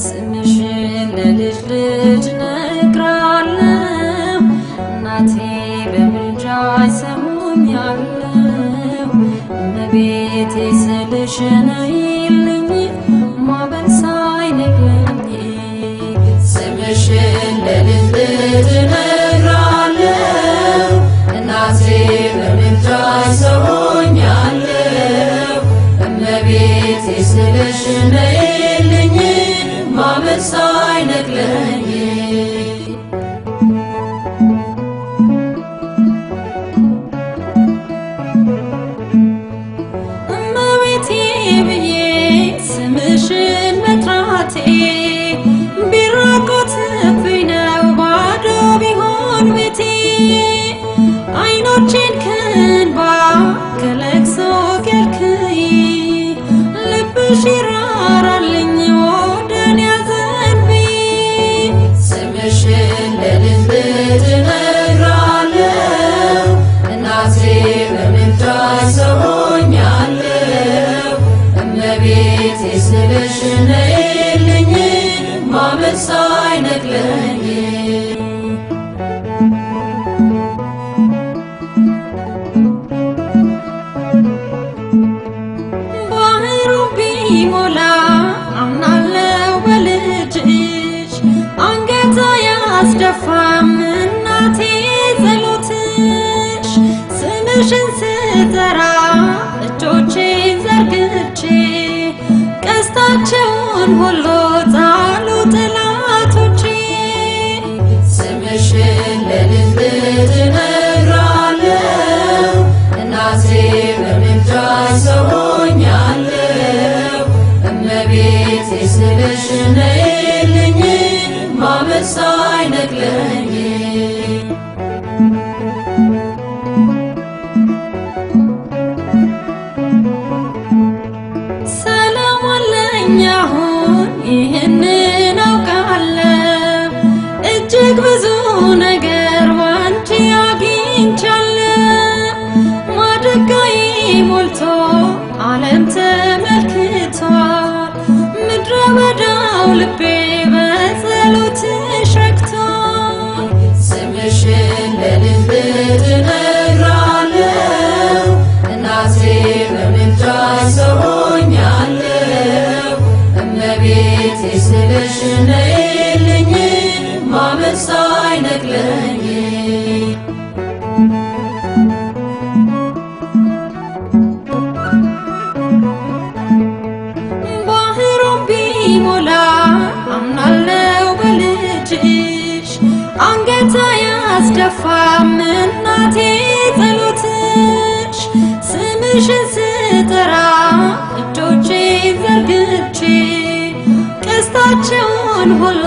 ስምሽን ለልጅ ልጅ ነግራለሁ እናቴ በምልጃ ይሰሙኛለሁ እመቤቴ ስልሽ ነይልኝ ማዕበል ሳይነቅለኝ ስምሽን ለልጅ ልጅ ነግራለሁ እናቴ በምልጃ ይሰሙኛለሁ እመቤቴ ስልሽ ነይልኝ ማዕበል ሳይነቅለኝ እመቤቴ ብዬ ስምሽን መጥራቴ ቢራቆትብኝ ነው ባዶ ቢሆን ቤቴ አይኖቼን ከእንባ ከለቅሶ ከልክዪ ልብሽ ይራራልኝ ወደኔ አዘንብዪ ስምሽን ለልጅ ልጅ ነግራለሁ እናቴ በምልጃ ይሰሙኛለሁ እመቤቴ ስልሽ ነይልኝ ማዕበል ሳይነቅለኝ ባህሩ ቢሞላ አምናለሁ በልጅሽ አንገት አያስደፋም እናቴ ጸሎትሽ ስምሽን ስጠራ እጆቼን ዘርግቼ ቀስታቸውን ሁሉ ጣሉ ጠላቶቼ ስምሽን ለልጅ ልጅ ነግራለሁ እናቴ በምልጃ ይሰሙኛለሁ እመቤቴ ስልሽ ነይልኝ ማዕበል ሳይነቅለኝ ሰላም አለኝ አሁን ይህንን አውቃለሁ እጅግ ብዙ ነገር ባንቺ አግኝቻለሁ ማደጋዬ ሞልቶ ዓለም ተመልክቷል ምድረ በዳው ልቤ በጸሎትሽ ረክቷል ስምሽን ለልጅ ልጅ ነግራለሁ እናቴ በምልጃ ይሰሙኛለሁ እመቤቴ ስልሽ ነይልኝ ማዕበል ሳይነቅለኝ ባህሩን ቢሞላ አምናለሁ በልጅሽ አንገት አያስደፋም እናቴ ጸሎትሽ ስምሽን ስጠራ እጆቼን ዘርግቼ ቀስታቸውን ሁሉ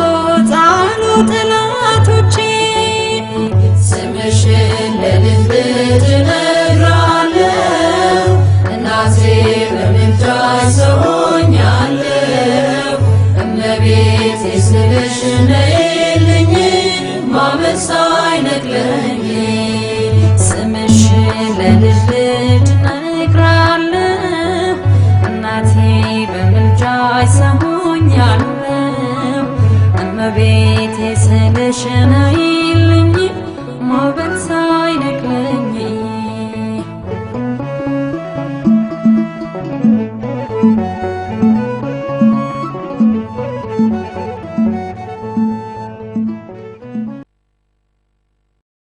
ጣሉ ጠላቶቼ ስምሽን ለልጅ ልጅ ነግራለሁ እናቴ በምልጃ ይሰሙኛለሁ እመቤቴ ስልሽ ነይልኝ ማዕበል ሳይነቅለኝ ስምሽን ለልጅ ልጅ ነግራለሁ እናቴ በምልጃ ይሰሙኛለሁ እመቤቴ ስልሽ ነይልኝ ማዕበል ሳይነቅለኝ